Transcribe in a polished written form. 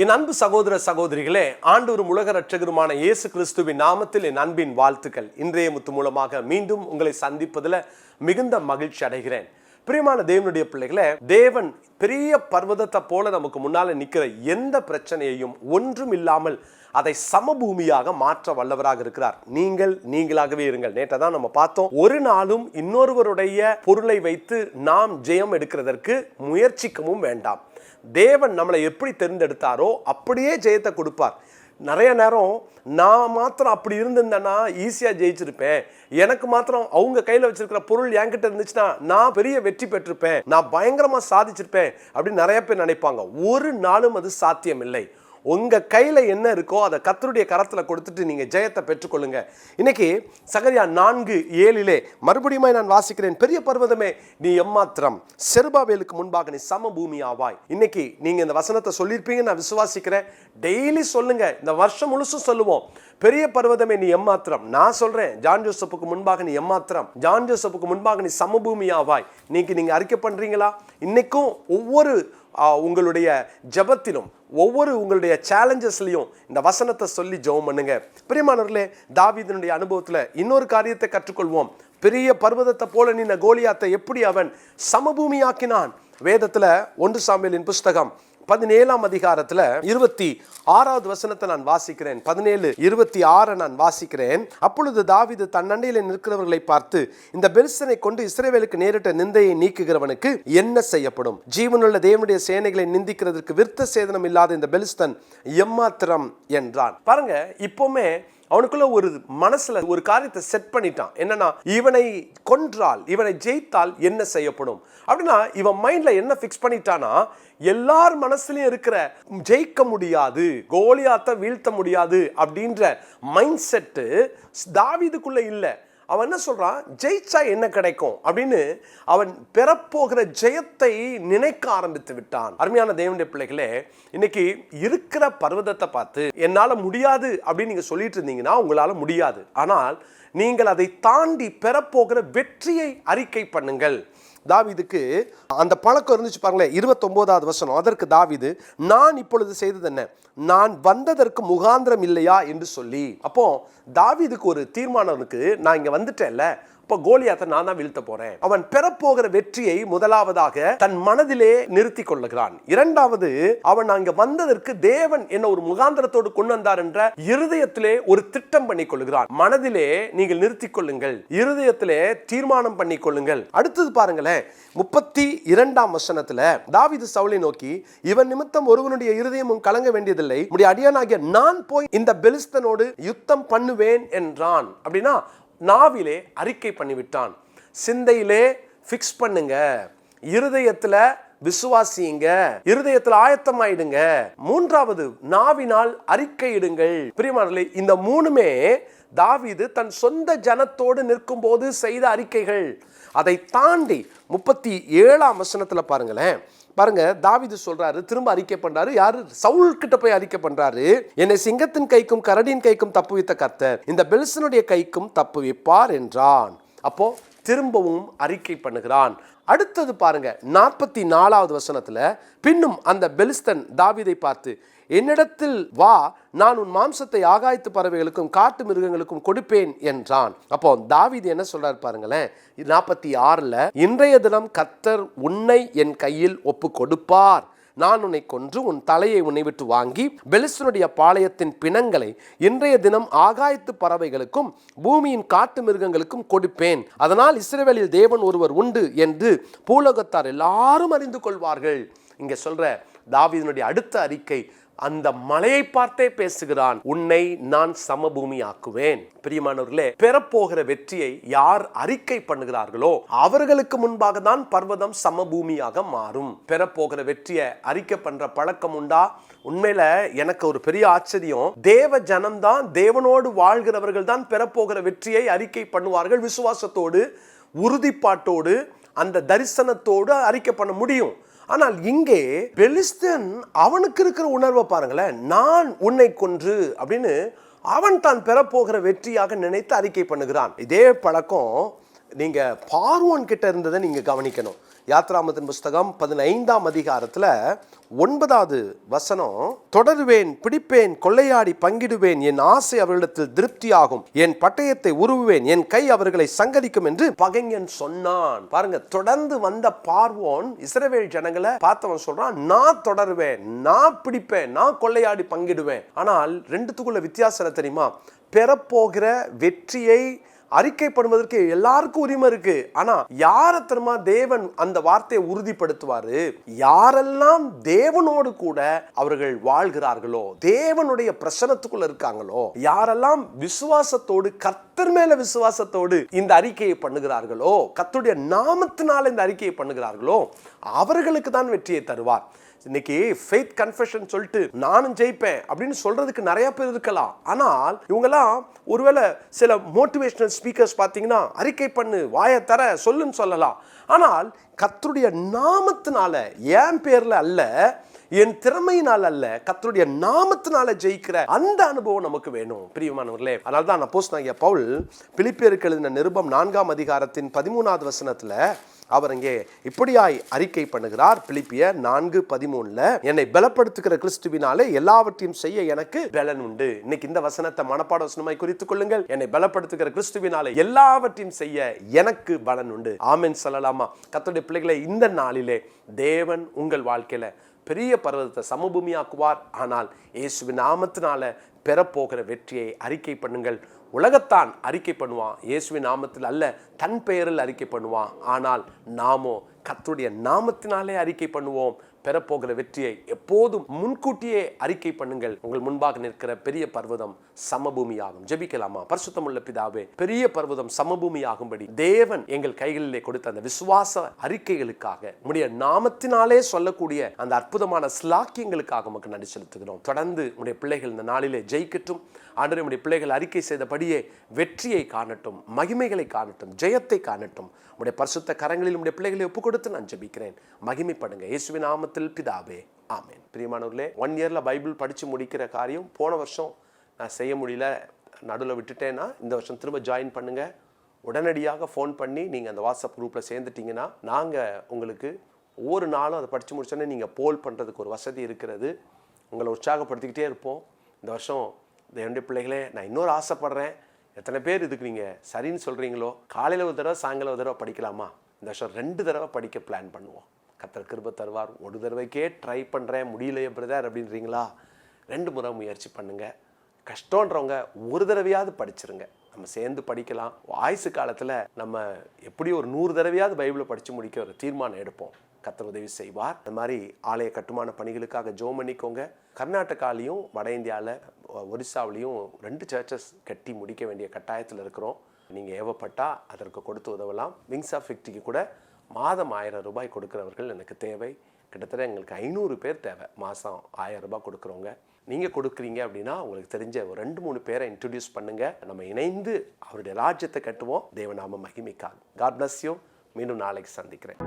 என் அன்பு சகோதர சகோதரிகளே, ஆண்டவரும் உலக இரட்சகருமான இயேசு கிறிஸ்துவின் நாமத்தில் என் அன்பின் வாழ்த்துக்கள். இன்றைய முத்து மூலமாக மீண்டும் உங்களை சந்திப்பதில் மிகுந்த மகிழ்ச்சி அடைகிறேன். பிரியமான தேவனுடைய பிள்ளைகளே, தேவன் பெரிய பர்வதத்தை போல நமக்கு முன்னால நிற்கிற எந்த பிரச்சனையையும் ஒன்றும் இல்லாமல் அதை சமபூமியாக மாற்ற வல்லவராக இருக்கிறார். நீங்களாகவே இருங்கள். நேற்று தான் நம்ம பார்த்தோம், ஒரு நாளும் இன்னொருவருடைய பொருளை வைத்து நாம் ஜெயம் எடுக்கிறதற்கு முயற்சிக்கவும் வேண்டாம். தேவன் நம்மளை எப்படி தேர்ந்தெடுத்தாரோ அப்படியே ஜெயத்தை கொடுப்பார். நிறைய நேரம் நான் மாத்திரம் அப்படி இருந்திருந்தேன்னா ஈஸியாக ஜெயிச்சிருப்பேன், எனக்கு மாத்திரம் அவங்க கையில் வச்சிருக்கிற பொருள் என்கிட்ட இருந்துச்சுன்னா நான் பெரிய வெற்றி பெற்றிருப்பேன், நான் பயங்கரமாக சாதிச்சிருப்பேன் அப்படின்னு நிறைய பேர் நினைப்பாங்க. ஒரு நாளும் அது சாத்தியம் இல்லை. உங்க கையில என்ன இருக்கோ அதை கர்த்தருடைய கரத்துல கொடுத்துட்டு நீங்க ஜெயத்தை பெற்றுக்கொள்ளுங்க. இன்னைக்கு சகரியா 4:7 மறுபடியும் நான் வாசிக்கிறேன். பெரிய பர்வதமே நீ எம்மாத்திரம், செருபாபேலுக்கு முன்பாக நீ சமபூமி ஆவாய். இன்னைக்கு நீங்க இந்த வசனத்தை சொல்லியிருப்பீங்க, நான் விசுவாசிக்கிறேன். டெய்லி சொல்லுங்க, இந்த வருஷம் முழுசும் சொல்லுவோம். பெரிய பர்வதமே நீ எம்மாத்திரம். நான் சொல்றேன், ஜான் ஜோசப்புக்கு முன்பாக நீ எம்மாத்திரம், ஜான் ஜோசப்புக்கு முன்பாக நீ சமபூமி ஆவாய். நீங்க அறிக்கை பண்றீங்களா? இன்னைக்கும் ஒவ்வொரு உங்களுடைய ஜெபத்திலும் ஒவ்வொரு உங்களுடைய சேலஞ்சஸ்லையும் இந்த வசனத்தை சொல்லி ஜெபம் பண்ணுங்க. பிரியமானவர்களே, தாவீதினுடைய அனுபவத்தில் இன்னொரு காரியத்தை கற்றுக்கொள்வோம். பெரிய பர்வதத்தை போல நின்ன கோலியாத்தை எப்படி அவன் சமபூமியாக்கினான். வேதத்தில் 1 சாமுவேலின் புஸ்தகம் 17ஆம் அதிகாரத்தில் 26வது வசனத்தை நான் வாசிக்கிறேன். 17:26 நான் வாசிக்கிறேன். அப்பொழுது தாவீது தன் அண்டையிலே நிற்கிறவர்களை பார்த்து, இந்த பெலிஸ்தனை கொண்டு இஸ்ரவேலுக்கு நேரிட்ட நிந்தையை நீக்குகிறவனுக்கு என்ன செய்யப்படும்? ஜீவனுள்ள தேவனுடைய சேனைகளை நிந்திக்கிறதற்கு விருத்த சேதனம் இல்லாத இந்த பெலிஸ்தன் எம்மாத்திரம் என்றான். பாருங்க, இப்பவுமே அவனுக்குள்ள ஒரு மனசுல ஒரு காரியத்தை செட் பண்ணிட்டான். என்னன்னா, இவனை கொன்றால், இவனை ஜெயித்தால் என்ன செய்யப்படும் அப்படின்னா, இவன் மைண்ட்ல என்ன பிக்ஸ் பண்ணிட்டானா, எல்லார் மனசுலயும் இருக்கிற ஜெயிக்க முடியாது, கோலியாத்தை வீழ்த்த முடியாது அப்படின்ற மைண்ட் செட்டு தாவீதுக்குள்ள இல்ல. அவன் என்ன சொல்றான், ஜெயிச்சா என்ன கிடைக்கும் அப்படின்னு அவன் பெறப்போகிற ஜெயத்தை நினைக்க ஆரம்பித்து விட்டான். அருமையான தேவனுடைய பிள்ளைகளே, இன்னைக்கு இருக்கிற பர்வதத்தை பார்த்து என்னால முடியாது அப்படின்னு நீங்க சொல்லிட்டு இருந்தீங்கன்னா உங்களால முடியாது. ஆனால் நீங்கள் அதை தாண்டி பெறப்போகிற வெற்றியை அறிக்கை பண்ணுங்கள். தாவீதுக்கு அந்த பழக்கம் இருந்துச்சு பாருங்களேன். 29வது வசனம், அதற்கு தாவீது, நான் இப்பொழுது செய்தது என்ன? நான் வந்ததற்கு முகாந்திரம் இல்லையா என்று சொல்லி. அப்போ தாவீதுக்கு ஒரு தீர்மானம் இருக்கு, நான் இங்க வந்துட்டேன்ல, இப்போ கோலியாத்தை நான் தான் வீழ்த்த போறேன். அவன் பெறப்போகிற வெற்றியை முதலாவதாக தன் மனதிலே நிறுத்தி கொள்ளுகிறான். இரண்டாவது, அவன் அங்க வந்ததற்கு தேவன் என்ன ஒரு முகாந்திரத்தோடு கொண்டு வந்தார் என்ற இருதயத்திலே ஒரு திட்டம் பண்ணி கொள்ளுகிறான். மனதிலே நீங்கள் நிறுத்தி கொள்ளுங்கள், இருதயத்திலே தீர்மானம் பண்ணி கொள்ளுங்கள். அடுத்தது பாருங்களேன், 32ஆம் வசனத்துல தாவீது சவுலை நோக்கி, இவன் நிமித்தம் ஒருவனுடைய இருதயமும் கலங்க வேண்டியதில்லை, உடைய அடியானாகிய நான் போய் இந்த பெலிஸ்தனோடு யுத்தம் பண்ணுவேன் என்றான். அப்படின்னா நாவிலே அறிக்கை பண்ணிவிட்டான். சிந்தையிலே ஃபிக்ஸ் பண்ணுங்க, இருதயத்துல விசுவாசியுங்க, இருதயத்தில் ஆயத்தமாயிடுங்க. மூன்றாவது, நாவினால் அறிக்கையிடுங்கள். பிரியமானவர்களே, இந்த மூணுமே தாவீது தன் சொந்த ஜனத்தோடு நிற்கும் போது செய்த அறிக்கைகள். அதை தாண்டி 37ஆம் வசனத்துல பாருங்களேன், பாருங்க, தாவீது சொல்றாரு, திரும்ப அறிக்கை பண்றாரு. யாரு? சவுல் கிட்ட போய் அறிக்கை பண்றாரு, என்னை சிங்கத்தின் கைக்கும் கரடியின் கைக்கும் தப்புவித்த கர்த்தர் இந்த பெலிஸ்தனுடைய கைக்கும் தப்புவிப்பார் என்றான். அப்போ திரும்பவும் அறிக்கை பண்ணுகிறான். அடுத்தது பாருங்க, 44வது வசனத்துல, பின்னும் அந்த பெலிஸ்தன் தாவீதை பார்த்து, என்னிடத்தில் வா, நான் உன் மாம்சத்தை ஆகாயத்து பறவைகளுக்கும் காட்டு மிருகங்களுக்கும் கொடுப்பேன் என்றான். அப்போ தாவீது என்ன சொல்றாரு பாருங்களேன், 46ல, இன்றைய தினம் கர்த்தர் உன்னை என் கையில் ஒப்பு கொடுப்பார், நான் உன்னை கொன்று உன் தலையை உன்னை விட்டு வாங்கி பெலிஸ்தனுடைய பாளையத்தின் பிணங்களை இன்றைய தினம் ஆகாயத்து பறவைகளுக்கும் பூமியின் காட்டு மிருகங்களுக்கும் கொடுப்பேன். அதனால் இஸ்ரவேலில் தேவன் ஒருவர் உண்டு என்று பூலோகத்தார் எல்லாரும் அறிந்து கொள்வார்கள். இங்க சொல்ற தாவீதினுடைய அடுத்த அறிக்கை, அந்த மலையை பார்த்தே பேசுகிறான், உன்னை நான் சமபூமி ஆக்குவேன். பிரியமானவர்களே, பெறப்போகிற வெற்றியை யார் அறிக்கை பண்ணுகிறார்களோ அவர்களுக்கு முன்பாக தான் பர்வதம் சமபூமியாக மாறும். பெறப்போகிற வெற்றியை அறிக்கை பண்ற பழக்கம் உண்டா? உண்மையில எனக்கு ஒரு பெரிய ஆச்சரியம். தேவ ஜனம்தான், தேவனோடு வாழ்கிறவர்கள் தான் பெறப்போகிற வெற்றியை அறிக்கை பண்ணுவார்கள். விசுவாசத்தோடு, உறுதிப்பாட்டோடு, அந்த தரிசனத்தோடு அறிக்கை பண்ண முடியும். ஆனால் இங்கே பெலிஸ்தன் அவனுக்கு இருக்கிற உணர்வை பாருங்களேன், நான் உன்னை கொன்று அப்படின்னு அவன் தான் பெறப்போகிற வெற்றியாக நினைத்து அறிக்கை பண்ணுகிறான். இதே பழக்கம் நீங்க பார்வோன் கிட்ட இருந்ததை நீங்க கவனிக்கணும். யாத்ராமத்தின் புஸ்தகம் 15ஆம் அதிகாரத்துல 9வது வசனம், தொடருவேன், பிடிப்பேன், கொள்ளையாடி பங்கிடுவேன், என் ஆசை அவர்களிடத்தில் திருப்தியாகும், என் பட்டயத்தை உருவுவேன், என் கை அவர்களை சங்கரிக்கும் என்று பகைஞன் சொன்னான். பாருங்க, தொடர்ந்து வந்த பார்வோன் இஸ்ரவேல் ஜனங்களை பார்த்தவன் சொல்றான், நான் தொடருவேன், நான் பிடிப்பேன், நான் கொள்ளையாடி பங்கிடுவேன். ஆனால் ரெண்டுத்துக்குள்ள வித்தியாசம் தெரியுமா? பெறப்போகிற வெற்றியை அறிக்கைப்படுவதற்கு எல்லாருக்கும் உரிமை இருக்கு. ஆனா யார தெரியுமா தேவன் அந்த வார்த்தையை உறுதிப்படுத்துவாரு? யாரெல்லாம் தேவனோடு கூட அவர்கள் வாழ்கிறார்களோ, தேவனுடைய பிரசனத்துக்குள்ள இருக்காங்களோ, யாரெல்லாம் விசுவாசத்தோடு கர்த்தர் மேல விசுவாசத்தோடு இந்த அறிக்கையை பண்ணுகிறார்களோ, கர்த்தருடைய நாமத்தினால இந்த அறிக்கையை பண்ணுகிறார்களோ, அவர்களுக்கு தான் வெற்றியை தருவார். இன்னைக்கு ஃபெய்த் கன்ஃபெஷன் சொல்லிட்டு நானும் ஜெயிப்பேன் அப்படின்னு சொல்றதுக்கு நிறைய பேர் இருக்கலாம். ஆனால் இவங்கெல்லாம் ஒருவேளை சில மோட்டிவேஷனல் ஸ்பீக்கர்ஸ் பார்த்தீங்கன்னா, அறிக்கை பண்ணு, வாயை தர, சொல்லுன்னு சொல்லலாம். ஆனால் கர்த்தருடைய நாமத்தினால, என் பேர்ல அல்ல, என் திறமையினால் அல்ல, கர்த்தருடைய நாமத்தினால ஜெயிக்கிற அந்த அனுபவம் நமக்கு வேணும் பிரியமானவர்களே. அதனால தான் அப்போஸ்தலனாகிய பவுல் பிலிப்பியருக்கு எழுதின நிருபம் 4ஆம் அதிகாரத்தின் 13வது வசனத்துல அவர் இங்கே இப்படியாய் அறிக்கை பண்ணுகிறார். பிலிப்பியர் 4:13, என்னை பலப்படுத்துகிற கிறிஸ்துவினாலே எல்லாவற்றையும் செய்ய எனக்கு பலன் உண்டு. இன்னைக்கு இந்த வசனத்தை மனப்பாட வசனமாய் குறித்துக் கொள்ளுங்கள். என்னை பலப்படுத்துகிற கிறிஸ்துவினாலே எல்லாவற்றையும் செய்ய எனக்கு பலன் உண்டு. ஆமென் சொல்லலாமா? கர்த்தருடைய பிள்ளைகளை, இந்த நாளிலே தேவன் உங்கள் வாழ்க்கையில பெரிய பர்வதத்தை சமபூமியாக்குவார். ஆனால் இயேசுவின் நாமத்தினால பெறப்போகிற வெற்றியை அறிக்கை பண்ணுங்கள். உலகத்தான் அறிக்கை பண்ணுவான், இயேசுவின் நாமத்தில் அல்ல, தன் பெயரில் அறிக்கை பண்ணுவான். ஆனால் நாமோ கர்த்தருடைய நாமத்தினாலே அறிக்கை பண்ணுவோம். பெறப்போகிற வெற்றியை எப்போதும் முன்கூட்டியே அறிக்கை பண்ணுங்கள். உங்கள் முன்பாக நிற்கிற பெரிய பர்வதம் சமபூமியாகும். ஜெபிக்கலாமா? பரிசுத்தமுள்ள பிதாவே, பெரிய பர்வதம் சமபூமியாகும்படி தேவன் எங்கள் கைகளிலே கொடுத்த அந்த விசுவாச அறிக்கைகளுக்காக, உம்முடைய நாமத்தினாலே சொல்லக்கூடிய அந்த அற்புதமான ஸ்லாக்கியங்களுக்காக உமக்கு நன்றி செலுத்துகிறோம். தொடர்ந்து உம்முடைய பிள்ளைகள் இந்த நாளிலே ஜெயிக்கட்டும். ஆண்டவரே, உம்முடைய பிள்ளைகள் அறிக்கை செய்தபடியே வெற்றியை காணட்டும், மகிமைகளை காணட்டும், ஜெயத்தை காணட்டும். உம்முடைய பரிசுத்த கரங்களில் உம்முடைய பிள்ளைகளை ஒப்புக் கொடுத்து நான் ஜெபிக்கிறேன். மகிமைப்படுங்க இயேசுவின் நாமத்தில் பிதாவே, ஆமென். பிரியமானவர்களே, 1 இயர்ல பைபிள் படிச்சு முடிக்கிற காரியம் போன வருஷம் நான் செய்ய முடியல, நடுவில் விட்டுட்டேன்னா இந்த வருஷம் திரும்ப ஜாயின் பண்ணுங்க. உடனடியாக ஃபோன் பண்ணி நீங்கள் அந்த வாட்ஸ்அப் குரூப்பில் சேர்ந்துட்டிங்கன்னா நாங்கள் உங்களுக்கு ஒவ்வொரு நாளும் அதை படித்து முடிச்சோன்னே நீங்கள் போல் பண்ணுறதுக்கு ஒரு வசதி இருக்கிறது. உங்களை உற்சாகப்படுத்திக்கிட்டே இருப்போம். இந்த வருஷம் என்னுடைய பிள்ளைகளே, நான் இன்னொரு ஆசைப்படுறேன். எத்தனை பேர் இதுக்கு நீங்கள் சரின்னு சொல்கிறீங்களோ? காலையில் ஒரு தடவை, சாயங்காலம் ஒரு தடவை படிக்கலாமா? இந்த வருஷம் 2 தடவை படிக்க பிளான் பண்ணுவோம். கர்த்தர் கிருபை தருவார். ஒரு தடவைக்கே ட்ரை பண்ணுறேன், முடியலையே பிரதர் அப்படின்றீங்களா? 2 முறை முயற்சி பண்ணுங்கள். கஷ்டன்றவங்க ஒரு தடவையாவது படிச்சிருங்க. நம்ம சேர்ந்து படிக்கலாம். ஆயுசு காலத்தில் நம்ம எப்படி ஒரு 100 தடவையாவது பைபிளை படித்து முடிக்க ஒரு தீர்மானம் எடுப்போம். கர்த்தர் உதவி செய்வார். இந்த மாதிரி ஆலய கட்டுமான பணிகளுக்காக ஜெபம் பண்ணிக்கோங்க. கர்நாடகாலையும் வட இந்தியாவில் ஒரிசாவிலையும் 2 சர்ச்சஸ் கட்டி முடிக்க வேண்டிய கட்டாயத்தில் இருக்கிறோம். நீங்கள் ஏவப்பட்டால் அதற்கு கொடுத்து உதவலாம். விங்ஸ் ஆஃப் விக்டரிக்கு கூட மாதம் 1000 ரூபாய் கொடுக்குறவர்கள் எனக்கு தேவை. கிட்டத்தட்ட எங்களுக்கு 500 பேர் தேவை. மாதம் 1000 ரூபாய் கொடுக்குறவங்க. நீங்கள் கொடுக்குறீங்க அப்படின்னா உங்களுக்கு தெரிஞ்ச ஒரு 2-3 பேரை இன்ட்ரடியூஸ் பண்ணுங்கள். நம்ம இணைந்து அவருடைய ராஜ்யத்தை கட்டுவோம். தேவநாம மகிமைக்காக. God bless you. மீண்டும் நாளைக்கு சந்திக்கிறேன்.